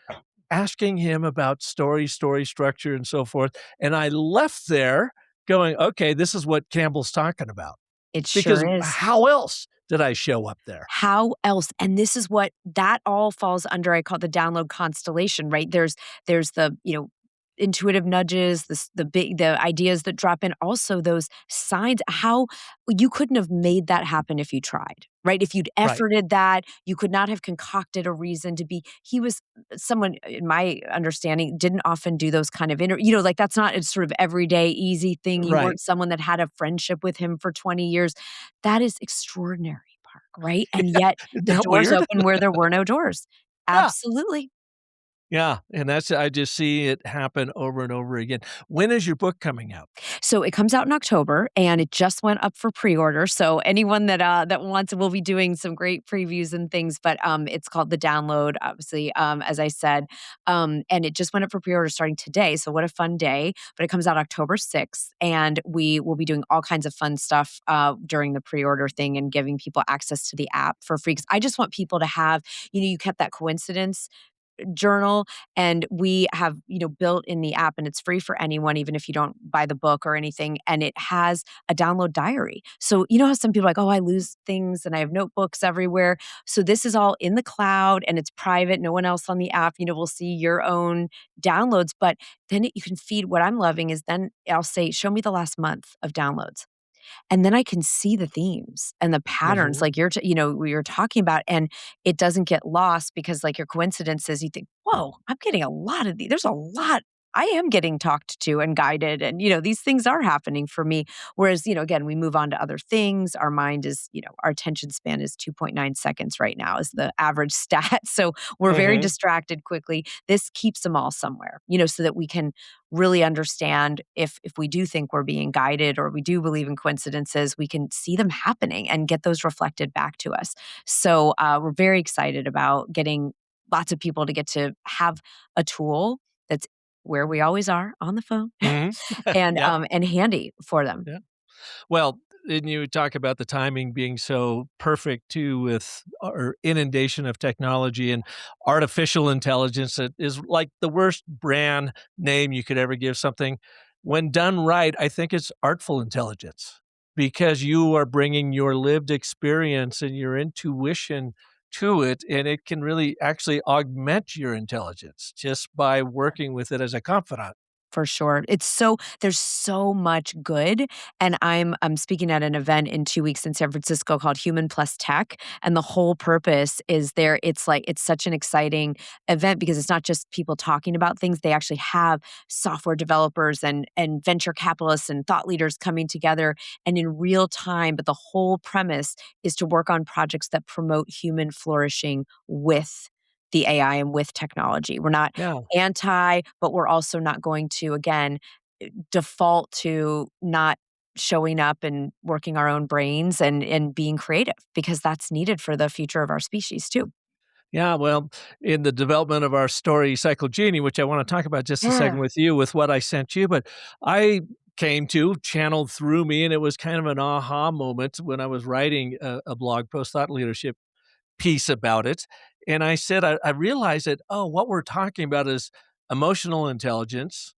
B: asking him about story structure, and so forth. And I left there going, okay, this is what Campbell's talking about.
A: It
B: Because
A: sure is.
B: how else did I show up there?
A: How else? And this is what that all falls under, I call the download constellation, right? There's the, intuitive nudges, the ideas that drop in, also those signs. How you couldn't have made that happen if you tried, right? If you'd
B: Right.
A: efforted that, you could not have concocted a reason to be. He was someone, in my understanding, didn't often do those kind of like that's not a sort of everyday easy thing. You
B: Right.
A: weren't someone that had a friendship with him for 20 years. That is extraordinary, Park, right? And yet
B: Isn't
A: the
B: that
A: doors
B: weird?
A: open where there were no doors.
B: Yeah.
A: Absolutely.
B: Yeah. And I just see it happen over and over again. When is your book coming out?
A: So it comes out in October, and it just went up for pre-order. So anyone that wants, we'll be doing some great previews and things. But it's called The Download, obviously, as I said, and it just went up for pre-order starting today. So what a fun day! But it comes out October 6th, and we will be doing all kinds of fun stuff during the pre-order thing and giving people access to the app for free. Because I just want people to have, you kept that coincidence journal, and we have built in the app, and it's free for anyone, even if you don't buy the book or anything, and it has a download diary. So how some people are like, oh, I lose things and I have notebooks everywhere. So this is all in the cloud, and it's private. No one else on the app will see your own downloads. But then you can feed. What I'm loving is, then I'll say, show me the last month of downloads, and then I can see the themes and the patterns,
B: Mhm.
A: like we were talking about, and it doesn't get lost, because like your coincidences, you think, whoa, I'm getting a lot of these. There's a lot. I am getting talked to and guided, and these things are happening for me. Whereas, again, we move on to other things. Our mind is, our attention span is 2.9 seconds right now, is the average stat. So we're very
B: Mhm.
A: distracted quickly. This keeps them all somewhere, so that we can really understand, if we do think we're being guided or we do believe in coincidences, we can see them happening and get those reflected back to us. So we're very excited about getting lots of people to get to have a tool that's where we always are, on the phone,
B: Mhm.
A: and
B: Yep.
A: handy for them.
B: Yeah. Well, and you talk about the timing being so perfect too, with our inundation of technology and artificial intelligence that is like the worst brand name you could ever give something. When done right, I think it's artful intelligence, because you are bringing your lived experience and your intuition to it, and it can really actually augment your intelligence just by working with it as a confidant.
A: For sure. There's so much good. And I'm speaking at an event in 2 weeks in San Francisco called Human Plus Tech. And the whole purpose is there. It's such an exciting event, because it's not just people talking about things. They actually have software developers and venture capitalists and thought leaders coming together, and in real time. But the whole premise is to work on projects that promote human flourishing with the AI and with technology. We're not
B: Yeah.
A: anti, but we're also not going to, again, default to not showing up and working our own brains and being creative, because that's needed for the future of our species too.
B: Yeah, well, in the development of our story, Cycle Genie, which I want to talk about just a second
A: Yeah,
B: with you, with what I sent you, but I came to channeled through me, and it was kind of an aha moment when I was writing a blog post, thought leadership piece about it. And I said, I realized that, oh, what we're talking about is emotional intelligence,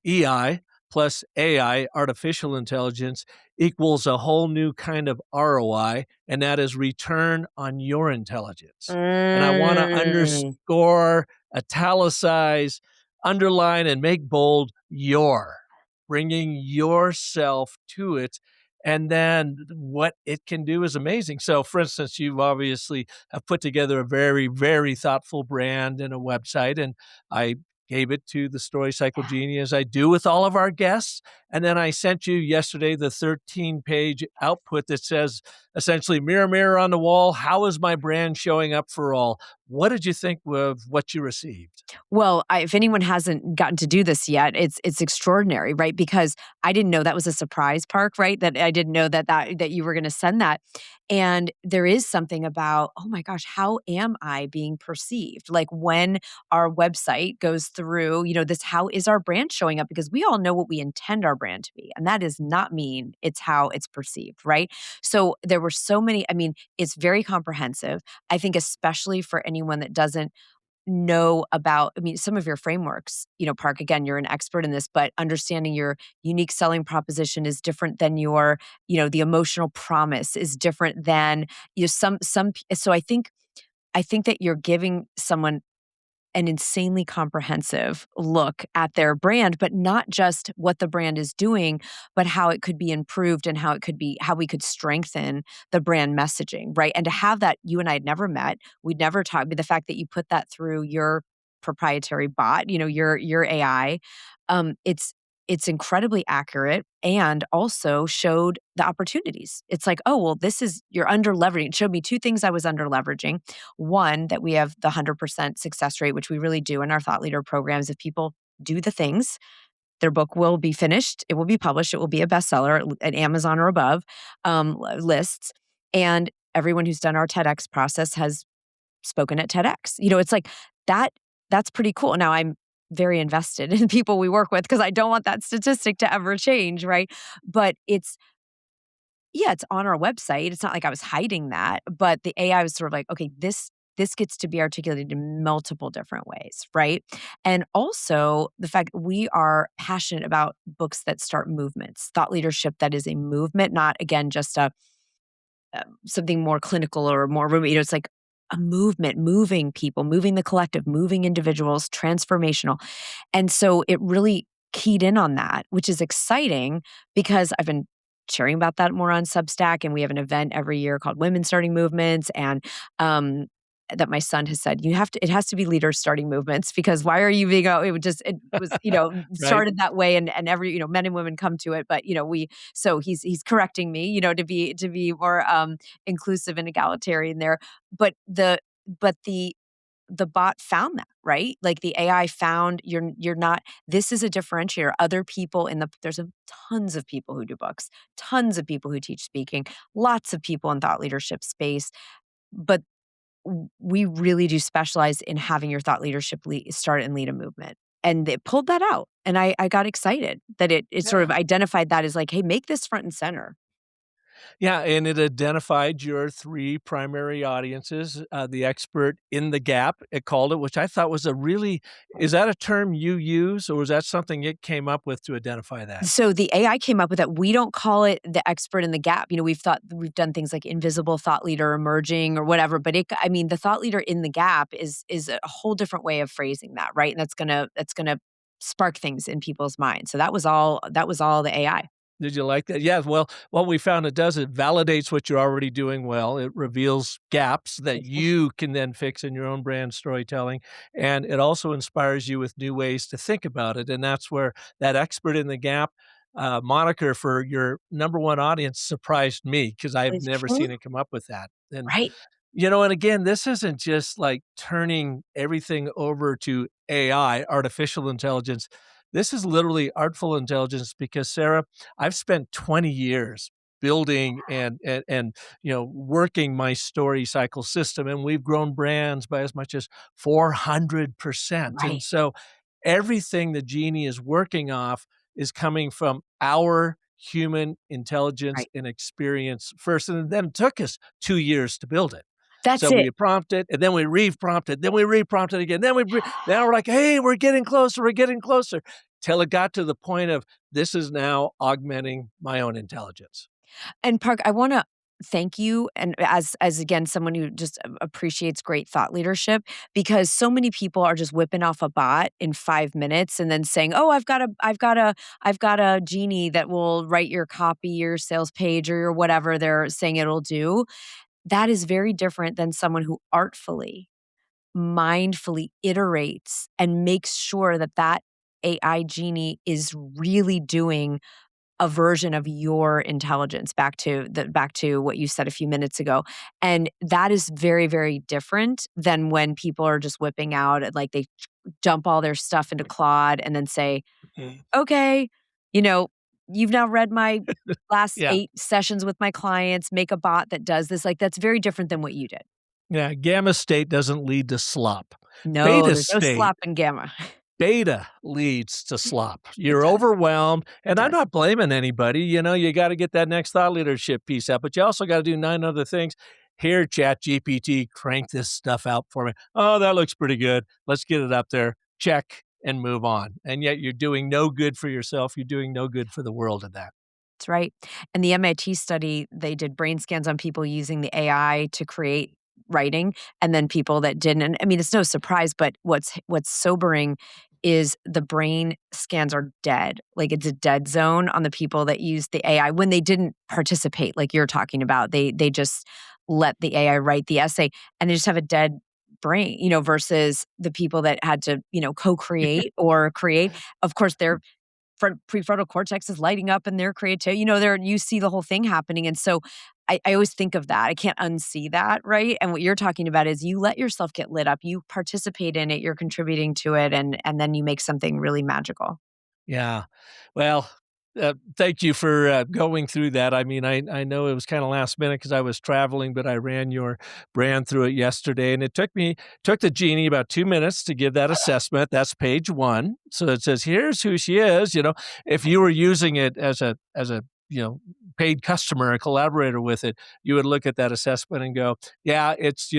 B: EI plus AI, artificial intelligence, equals a whole new kind of ROI, and that is return on your intelligence. And I want to
A: Mm.
B: underscore, italicize, underline, and make bold your, bringing yourself to it. And then what it can do is amazing. So, for instance, you've obviously have put together a very, very thoughtful brand and a website, and I gave it to the Story Cycle Genie as I do with all of our guests. And then I sent you yesterday the 13-page output that says essentially, mirror, mirror on the wall, how is my brand showing up for all? What did you think of what you received?
A: Well, if anyone hasn't gotten to do this yet, it's extraordinary, right? Because I didn't know that was a surprise, Park, right? That I didn't know that you were going to send that. And there is something about, oh my gosh, how am I being perceived? Like when our website goes through, this, how is our brand showing up? Because we all know what we intend our brand to be. And that does not mean it's how it's perceived, right? So there were so many, I mean, it's very comprehensive. I think, especially for anyone that doesn't know about, I mean, some of your frameworks, Park, again, you're an expert in this, but understanding your unique selling proposition is different than your, the emotional promise is different than, so I think that you're giving someone an insanely comprehensive look at their brand, but not just what the brand is doing, but how it could be improved and how we could strengthen the brand messaging, right? And to have that, you and I had never met, we'd never talked, but the fact that you put that through your proprietary bot, your AI, it's incredibly accurate and also showed the opportunities. It's like, oh, well, you're under leveraging. It showed me two things I was under leveraging. One, that we have the 100% success rate, which we really do in our thought leader programs. If people do the things, their book will be finished, it will be published, it will be a bestseller at Amazon or above lists. And everyone who's done our TEDx process has spoken at TEDx. It's like that. That's pretty cool. Now I'm very invested in people we work with because I don't want that statistic to ever change, right? But it's on our website. It's not like I was hiding that, but the AI was sort of like, okay, this gets to be articulated in multiple different ways, right? And also the fact that we are passionate about books that start movements, thought leadership that is a movement, not again just something more clinical or more room. It's like a movement, moving people, moving the collective, moving individuals, transformational. And so it really keyed in on that, which is exciting because I've been sharing about that more on Substack, and we have an event every year called Women Starting Movements, and that my son has said, it has to be leaders starting movements, because why are you being, it was,
B: Right?
A: started that way, and every, men and women come to it, but, so he's correcting me, to be more inclusive and egalitarian there. But the bot found that, right? Like the AI found you're not, this is a differentiator. Other people there's tons of people who do books, tons of people who teach speaking, lots of people in thought leadership space, but we really do specialize in having your thought leadership start and lead a movement. And it pulled that out. And I got excited that it sort of
B: Yeah.
A: identified that as like, hey, make this front and center.
B: Yeah, and it identified your three primary audiences, the expert in the gap, it called it, which I thought was is that a term you use, or was that something it came up with to identify that?
A: So the AI came up with that. We don't call it the expert in the gap. We've done things like invisible thought leader emerging or whatever, but the thought leader in the gap is a whole different way of phrasing that, right? And that's gonna spark things in people's minds. So that was all the AI.
B: Did you like that? Yeah, well, what we found it does, it validates what you're already doing well. It reveals gaps that you can then fix in your own brand storytelling, and it also inspires you with new ways to think about it, and that's where that expert in the gap, moniker for your number one audience surprised me because 'cause I've never
A: Mhm.
B: seen it come up with that, and
A: Right.
B: and again, this isn't just like turning everything over to AI, artificial intelligence. This is literally artful intelligence because, Sarah, I've spent 20 years building and working my story cycle system, and we've grown brands by as much as 400%. And
A: Right.
B: so everything the Genie is working off is coming from our human intelligence
A: Right.
B: and experience first, and then it took us 2 years to build it.
A: That's
B: So
A: it.
B: we prompted, and then we re-prompted, then we re-prompted again, now we're like, "Hey, we're getting closer," till it got to the point of, "This is now augmenting my own intelligence."
A: And Park, I wanna thank you, and as again, someone who just appreciates great thought leadership, because so many people are just whipping off a bot in 5 minutes and then saying, "Oh, I've got a genie that will write your copy, your sales page, or your whatever they're saying it'll do." That is very different than someone who artfully, mindfully iterates and makes sure that that AI genie is really doing a version of your intelligence, back to what you said a few minutes ago. And that is very, very different than when people are just whipping out and, like, they dump all their stuff into Claude and then say,
B: Mhm.
A: "Okay, you know, you've now read my last
B: Yeah.
A: 8 sessions with my clients, make a bot that does this." Like, that's very different than what you did.
B: Yeah, gamma state doesn't lead to slop.
A: No,
B: Beta
A: there's no
B: state
A: slop in gamma.
B: Beta leads to slop.
A: It
B: You're
A: does,
B: overwhelmed,
A: it
B: and I'm
A: does.
B: not blaming anybody, you gotta get that next thought leadership piece out, but you also gotta do 9 other things. Here, ChatGPT, crank this stuff out for me. "Oh, that looks pretty good. Let's get it up there. Check, and move on." And yet you're doing no good for yourself, you're doing no good for the world in that.
A: That's right. And the MIT study, they did brain scans on people using the AI to create writing and then people that didn't. And I mean, it's no surprise, but what's sobering is the brain scans are dead. Like, it's a dead zone on the people that use the AI when they didn't participate like you're talking about. They just let the AI write the essay and they just have a dead brain, versus the people that had to, co-create or create. Of course, they're prefrontal cortex is lighting up and their creativity, there you see the whole thing happening. And so I always think of that. I can't unsee that, right? And what you're talking about is you let yourself get lit up, you participate in it, you're contributing to it, and then you make something really magical.
B: Yeah. Well, thank you for, going through that. I mean, I know it was kinda last minute because I was traveling, but I ran your brand through it yesterday, and it took the genie about 2 minutes to give that assessment. That's page 1. So it says, "Here's who she is," If you were using it as a, paid customer, a collaborator with it, you would look at that assessment and go, "Yeah, it's,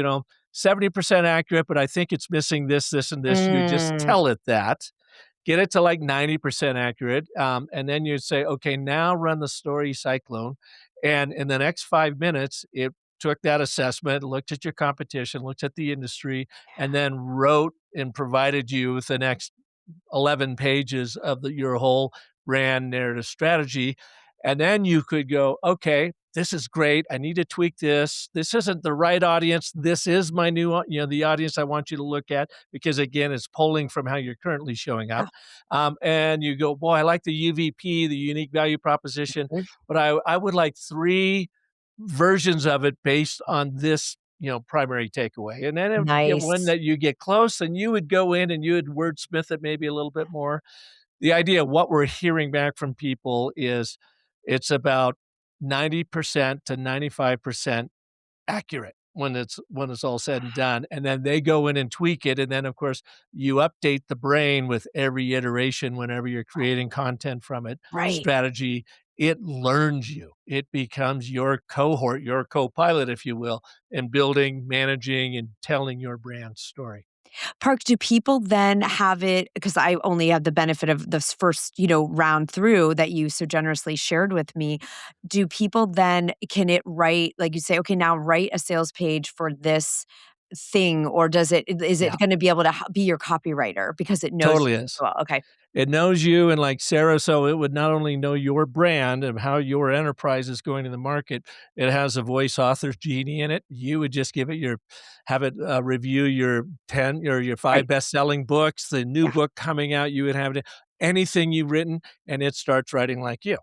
B: 70% accurate, but I think it's missing this, this, and this." You just
A: Mm,
B: tell it that. Get it to like 90% accurate, and then you say, "Okay, now run the story cyclone," and in the next 5 minutes, it took that assessment, looked at your competition, looked at the industry, and then wrote and provided you with the next 11 pages of your whole brand narrative strategy. And then you could go, okay, this is great. I need to tweak this. This isn't the right audience. This is my new, the audience I want you to look at because again, it's polling from how you're currently showing up.
A: yeah.
B: And you go, boy, I like the UVP, the unique value proposition,
A: Mhm.
B: but I would like 3 versions of it based on this primary takeaway. And then one
A: Nice.
B: that you get close and you would go in and you would wordsmith it maybe a little bit more. The idea of what we're hearing back from people is it's about 90% to 95% accurate when it's all said and done. And then they go in and tweak it. And then of course you update the brain with every iteration whenever you're creating content from it,
A: Right.
B: strategy. It learns you. It becomes your cohort, your co-pilot, if you will, in building, managing, and telling your brand story.
A: Park, do people then have it, because I only had the benefit of this first, round through that you so generously shared with me. Do people then can it write, like you say, okay, now write a sales page for this thing, or is it
B: Yeah,
A: going to be able to be your copywriter because it knows
B: totally
A: you
B: is.
A: so well? Okay.
B: It knows you and like Sarah, so it would not only know your brand and how your enterprise is going to the market, it has a voice author genie in it. You would just have it review your 10 or your 5
A: Right.
B: best-selling books, the new
A: Yeah.
B: book coming out, you would have it anything you've written, and it starts writing like you.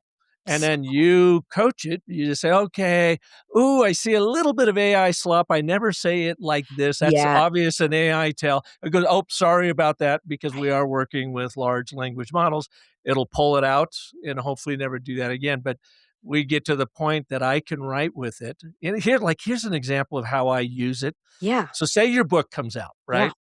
B: And
A: S-
B: then you coach it. You just say, "Okay, ooh, I see a little bit of AI slop. I never say it like this. That's
A: Yeah.
B: obvious an AI tell." It goes, "Oh, sorry about that," because we are working with large language models. It'll pull it out and hopefully never do that again. But we get to the point that I can write with it. And here's an example of how I use it.
A: Yeah.
B: So say your book comes out,
A: Yeah.
B: right?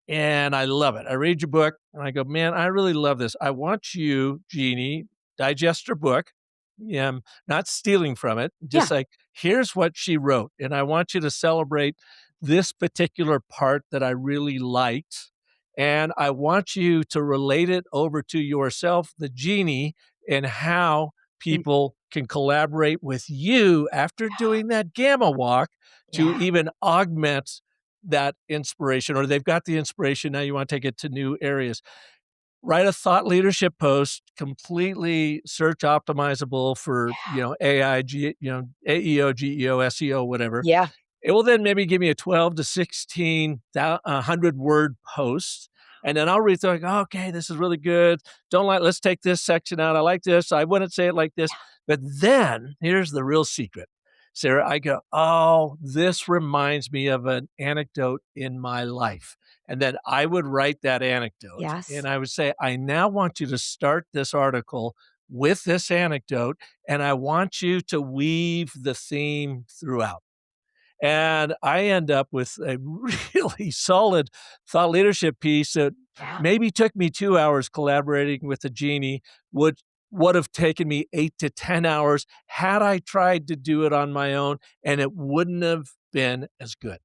B: And I love it. I read your book and I go, man, I really love this. I want you, Jeannie, digest her book. Yeah, I'm not stealing from it.
A: Yeah.
B: Just like, here's what she wrote. And I want you to celebrate this particular part that I really liked. And I want you to relate it over to yourself, the genie, and how
A: Mm,
B: people can collaborate with you after doing that gamma walk to
A: Yeah.
B: even augment that inspiration, or they've got the inspiration. Now you want to take it to new areas. Write a thought leadership post, completely search optimizable for, AI, AEO, GEO, SEO, whatever.
A: Yeah.
B: It will then maybe give me a 12 to 1,600 word post. And then I'll read through like, oh, okay, this is really good. Let's take this section out. I like this. I wouldn't say it like this. But then here's the real secret. Sarah, I go, oh, this reminds me of an anecdote in my life. And then I would write that anecdote
A: Yes.
B: and I would say, I now want you to start this article with this anecdote, and I want you to weave the theme throughout. And I end up with a really solid thought leadership piece that
A: Yeah.
B: maybe took me 2 hours collaborating with the genie, would have taken me 8 to 10 hours had I tried to do it on my own, and it wouldn't have been as good.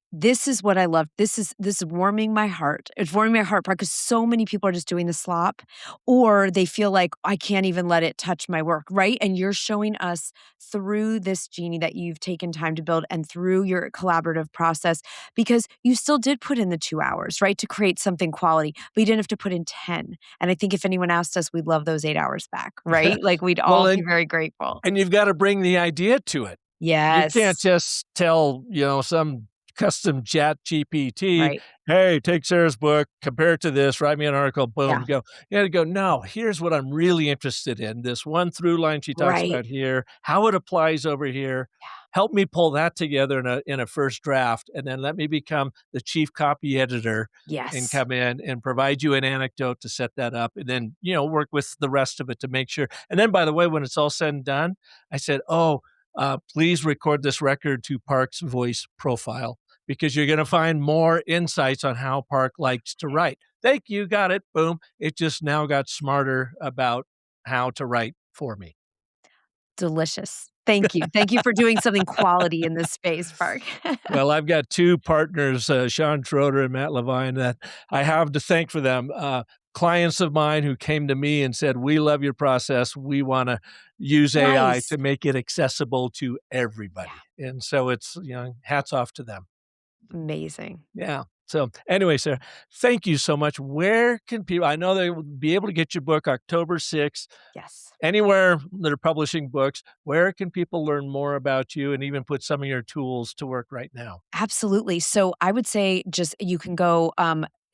A: This is what I love. This is warming my heart. It's warming my heart because so many people are just doing the slop, or they feel like I can't even let it touch my work, right? And you're showing us through this genie that you've taken time to build and through your collaborative process, because you still did put in the 2 hours, right, to create something quality, but you didn't have to put in 10. And I think if anyone asked us, we'd love those 8 hours back, right? Like we'd
B: Well,
A: all be very grateful.
B: and you've got to bring the idea to it. You can't
A: Yes.
B: just tell, some custom chat GPT,
A: Right.
B: hey, take Sarah's book, compare it to this, write me an article, boom,
A: Yeah.
B: go. You got to go, no, here's what I'm really interested in. This one through line she talks
A: Right.
B: about here, how it applies over here. Help me pull that together in a first draft, and then let me become the chief copy editor and
A: Yes.
B: come in and provide you an anecdote to set that up, and then, work with the rest of it to make sure. And then, by the way, when it's all said and done, I said, please record this record to Park's voice profile, because you're going to find more insights on how Park likes to write. Thank you. Got it. Boom. It just now got smarter about how to write for me.
A: Delicious. Thank you. Thank you for doing something quality in this space, Park.
B: Well, I've got two partners, Sean Schroeder and Matt Levine, that I have to thank for them. Clients of mine who came to me and said, we love your process. We want to use AI
A: Nice.
B: to make it accessible to everybody. And so it's, hats off to them.
A: Amazing.
B: Yeah. So anyway, Sarah, thank you so much. Where can people, I know they will be able to get your book October 6th,
A: Yes.
B: anywhere that are publishing books. Where can people learn more about you and even put some of your tools to work right now?
A: Absolutely. So I would say just you can go,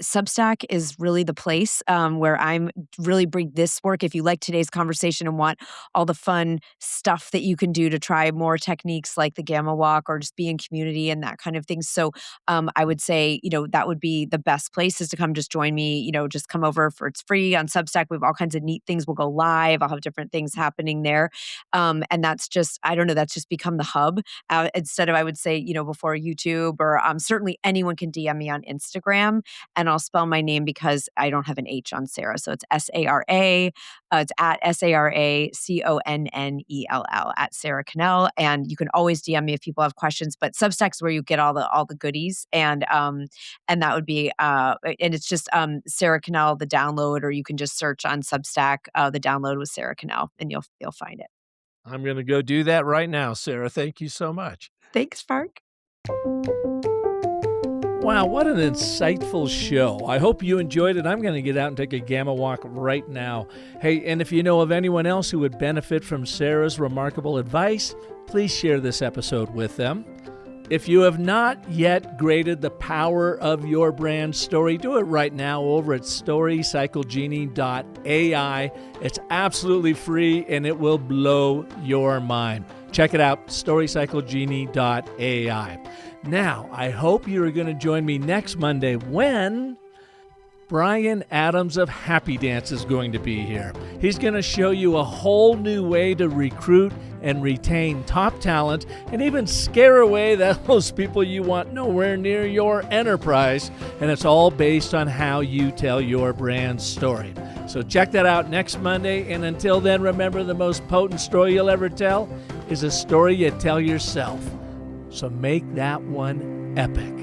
A: Substack is really the place where I'm really bring this work. If you like today's conversation and want all the fun stuff that you can do to try more techniques like the Gamma Walk or just be in community and that kind of thing. So I would say, that would be the best place is to come just join me, just come over for it's free on Substack. We have all kinds of neat things. We'll go live. I'll have different things happening there. And that's just, I don't know, that's just become the hub instead of, I would say, before YouTube or certainly anyone can DM me on Instagram. And I'll spell my name because I don't have an H on Sara. So it's Sara. It's at SaraConnell at Sara Connell. And you can always DM me if people have questions. But Substack's where you get all the goodies. And that would be and it's just Sara Connell, the download, or you can just search on Substack the download with Sara Connell, and you'll find it.
B: I'm going to go do that right now, Sarah. Thank you so much.
A: Thanks, Park.
B: Wow, what an insightful show. I hope you enjoyed it. I'm going to get out and take a gamma walk right now. Hey, and if you know of anyone else who would benefit from Sarah's remarkable advice, please share this episode with them. If you have not yet graded the power of your brand story, do it right now over at storycyclegenie.ai. It's absolutely free and it will blow your mind. Check it out, storycyclegenie.ai. Now, I hope you are going to join me next Monday when Brian Adams of Happy Dance is going to be here. He's going to show you a whole new way to recruit and retain top talent and even scare away those people you want nowhere near your enterprise. And it's all based on how you tell your brand story. So check that out next Monday. And until then, remember, the most potent story you'll ever tell is a story you tell yourself. So make that one epic.